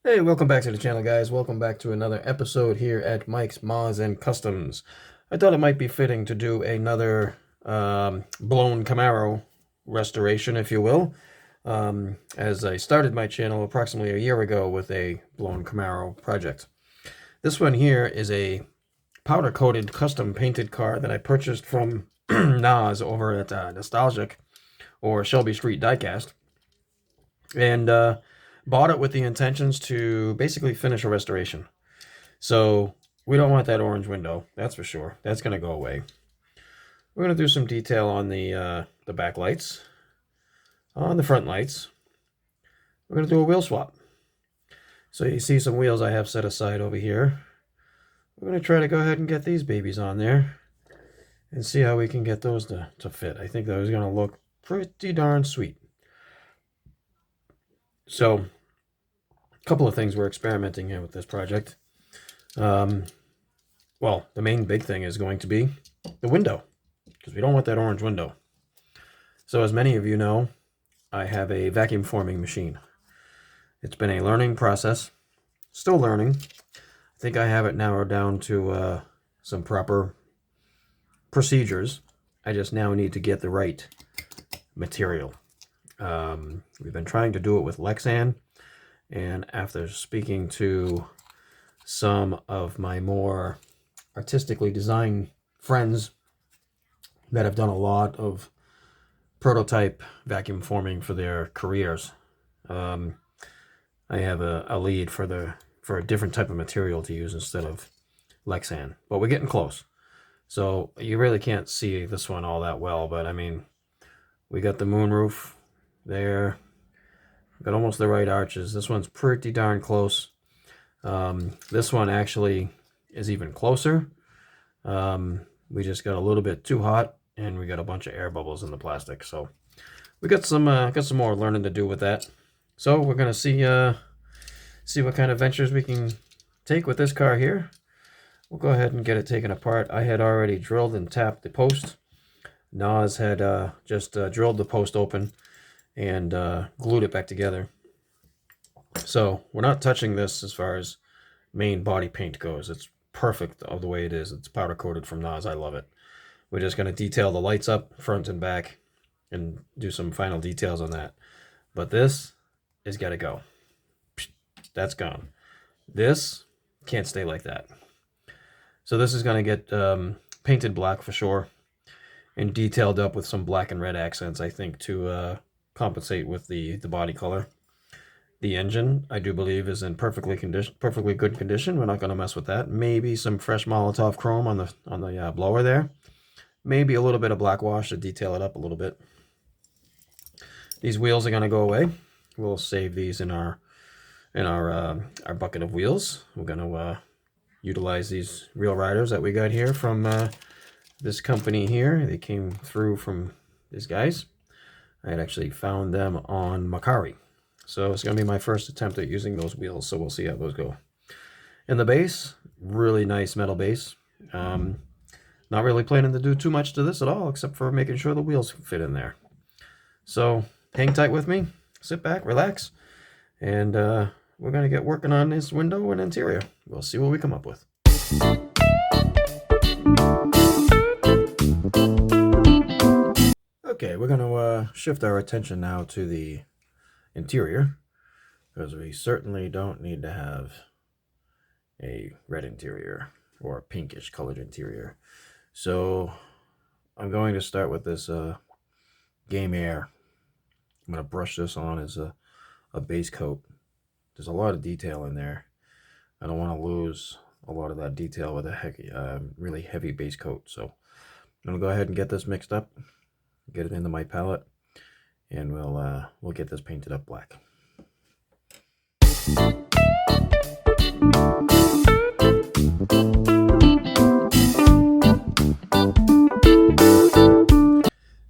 Hey, welcome back to the channel, guys. Welcome back to another episode here at Mike's Mods and Customs. I thought it might be fitting to do another blown Camaro restoration, if you will, as I started my channel approximately a year ago with a blown Camaro project. This one here is a powder-coated, custom-painted car that I purchased from Nas over at Nostalgic, or Shelby Street Diecast, and bought it with the intentions to basically finish a restoration. So we don't want that orange window, that's for sure. That's going to go away. We're going to do some detail on the back lights, on the front lights. We're going to do a wheel swap. So you see some wheels I have set aside over here. We're going to try to go ahead and get these babies on there and see how we can get those to fit. I think those are going to look pretty darn sweet. So a couple of things we're experimenting here with this project. Well, the main big thing is going to be the window, because we don't want that orange window. So as many of you know, I have a vacuum forming machine. It's been a learning process, still learning. I think I have it narrowed down to some proper procedures. I just now need to get the right material. We've been trying to do it with Lexan, and after speaking to some of my more artistically designed friends that have done a lot of prototype vacuum forming for their careers, I have a lead for a different type of material to use instead of Lexan, but we're getting close. So you really can't see this one all that well, but I mean, we got the moonroof there, got almost the right arches. This one's pretty darn close. This one actually is even closer. We just got a little bit too hot, and we got a bunch of air bubbles in the plastic. So we got some more learning to do with that. So we're gonna see what kind of ventures we can take with this car here. We'll go ahead and get it taken apart. I had already drilled and tapped the post. Nas had just drilled the post open and glued it back together. So we're not touching this as far as main body paint goes. It's perfect of the way it is. It's powder coated from Nas. I love it. We're just going to detail the lights up front and back and do some final details on that. But this is got to go. That's gone. This can't stay like that. So this is going to get painted black for sure and detailed up with some black and red accents, I think, to compensate with the body color. The engine, I do believe, is in perfectly good condition. We're not going to mess with that. Maybe some fresh Molotov chrome on the blower there. Maybe a little bit of black wash to detail it up a little bit. These wheels are going to go away. We'll save these in our bucket of wheels. We're going to utilize these Real Riders that we got here from this company here. They came through from these guys. I had actually found them on Macari. So it's going to be my first attempt at using those wheels, so we'll see how those go. And the base, really nice metal base. Not really planning to do too much to this at all, except for making sure the wheels fit in there. So hang tight with me, sit back, relax, and we're going to get working on this window and interior. We'll see what we come up with. Okay, we're going to shift our attention now to the interior, because we certainly don't need to have a red interior or a pinkish colored interior. So I'm going to start with this Game Air. I'm going to brush this on as a base coat. There's a lot of detail in there. I don't want to lose a lot of that detail with a really heavy base coat. So I'm going to go ahead and get this mixed up, get it into my palette, and we'll get this painted up black.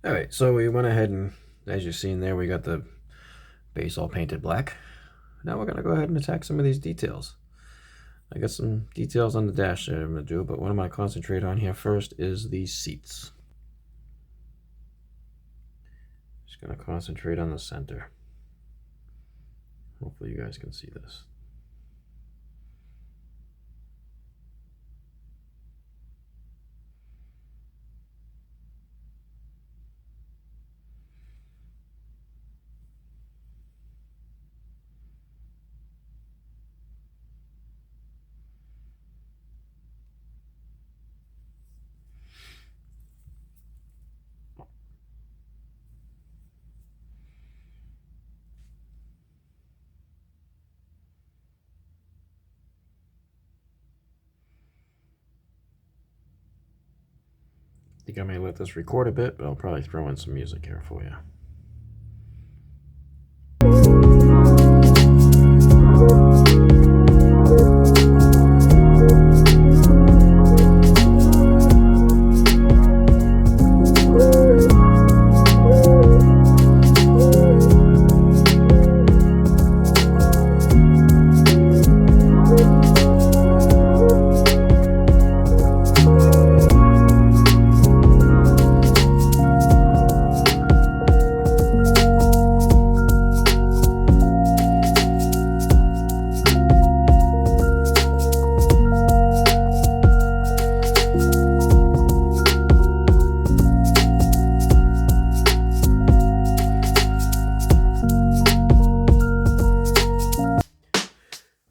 All right, so we went ahead and, as you've seen there, we got the base all painted black. Now we're gonna go ahead and attack some of these details. I got some details on the dash that I'm gonna do, but what I'm gonna concentrate on here first is the seats. Just gonna concentrate on the center. Hopefully you guys can see this. I think I may let this record a bit, but I'll probably throw in some music here for you.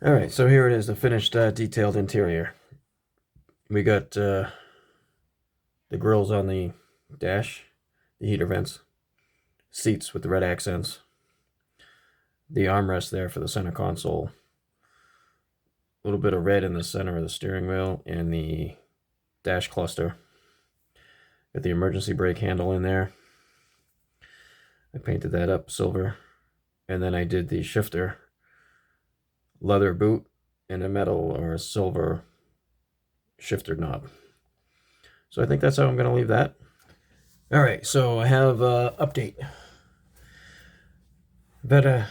All right, so here it is, the finished detailed interior. We got the grills on the dash, the heater vents, seats with the red accents, the armrest there for the center console, a little bit of red in the center of the steering wheel, and the dash cluster. Got the emergency brake handle in there. I painted that up silver, and then I did the shifter leather boot and a metal or a silver shifter knob. So I think that's how I'm going to leave that. All right, so I have an update. But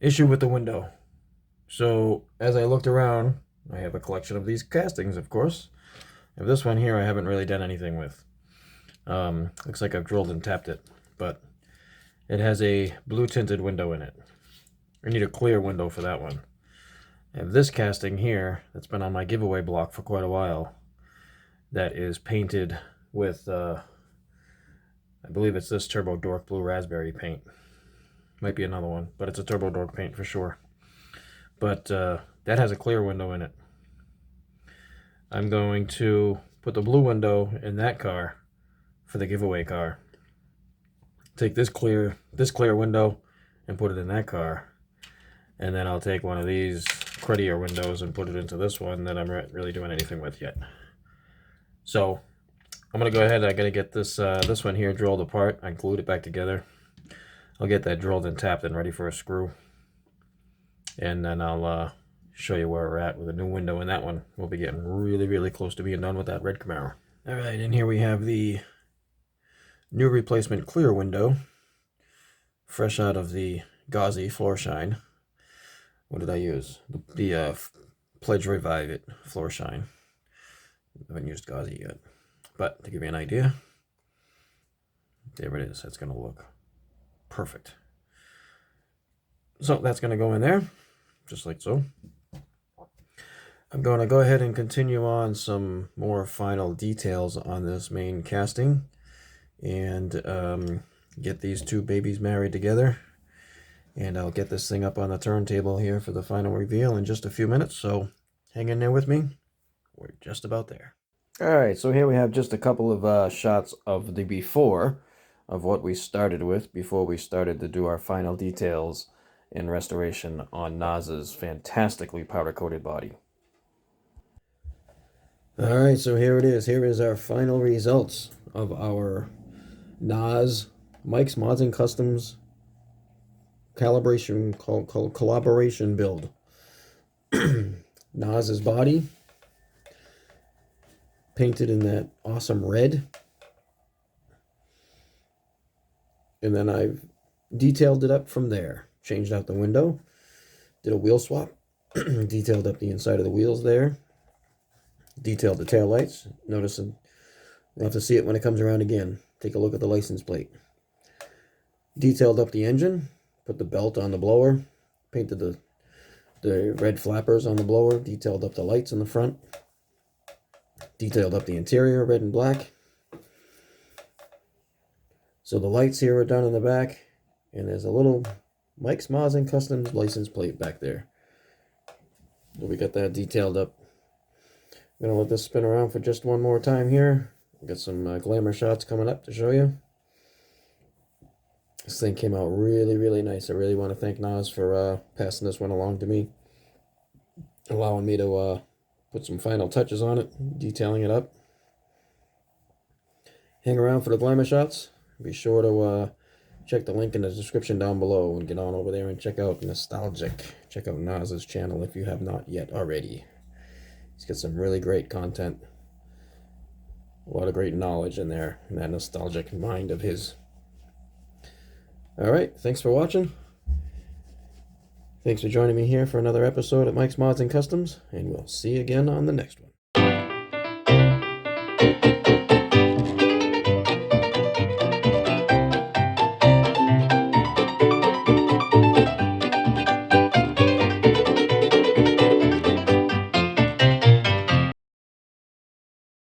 issue with the window. So as I looked around, I have a collection of these castings, of course. I have this one here I haven't really done anything with. Looks like I've drilled and tapped it, but it has a blue tinted window in it. I need a clear window for that one. I have this casting here that's been on my giveaway block for quite a while that is painted with, I believe it's this Turbo Dork Blue Raspberry paint. Might be another one, but it's a Turbo Dork paint for sure. But that has a clear window in it. I'm going to put the blue window in that car for the giveaway car. Take this clear window and put it in that car. And then I'll take one of these cruddier windows and put it into this one that I'm not really doing anything with yet. So I'm going to go ahead. I got to get this this one here drilled apart. I glued it back together. I'll get that drilled and tapped and ready for a screw. And then I'll show you where we're at with a new window in that one. We'll be getting really, really close to being done with that red Camaro. All right, and here we have the new replacement clear window, fresh out of the gauzy floor shine. What did I use? The Pledge Revive It floor shine. I haven't used gauzy yet, but to give you an idea, there it is. That's going to look perfect. So that's going to go in there, just like so. I'm going to go ahead and continue on some more final details on this main casting and get these two babies married together. And I'll get this thing up on the turntable here for the final reveal in just a few minutes, so hang in there with me. We're just about there. All right, so here we have just a couple of shots of the before of what we started with before we started to do our final details in restoration on Naz's fantastically powder-coated body. All right, so here it is. Here is our final results of our Naz Mike's Mods and Customs collaboration build. Naz's body painted in that awesome red, and then I've detailed it up from there. Changed out the window, did a wheel swap, detailed up the inside of the wheels there, detailed the taillights. Notice we'll have to see it when it comes around again. Take a look at the license plate. Detailed up the engine, put the belt on the blower, painted the red flappers on the blower, detailed up the lights in the front, detailed up the interior, red and black. So the lights here are done in the back, and there's a little Mike's Mods and Customs license plate back there. So we got that detailed up. I'm going to let this spin around for just one more time here. Got some glamour shots coming up to show you. This thing came out really, really nice. I really want to thank Naz for passing this one along to me, allowing me to put some final touches on it, detailing it up. hang around for the glamour shots, be sure to check the link in the description down below and get on over there and check out Nostalgic. Check out Naz's channel if you have not yet already. He's got some really great content. A lot of great knowledge in there, in that nostalgic mind of his. Alright, thanks for watching. Thanks for joining me here for another episode of Mike's Mods and Customs, and we'll see you again on the next one.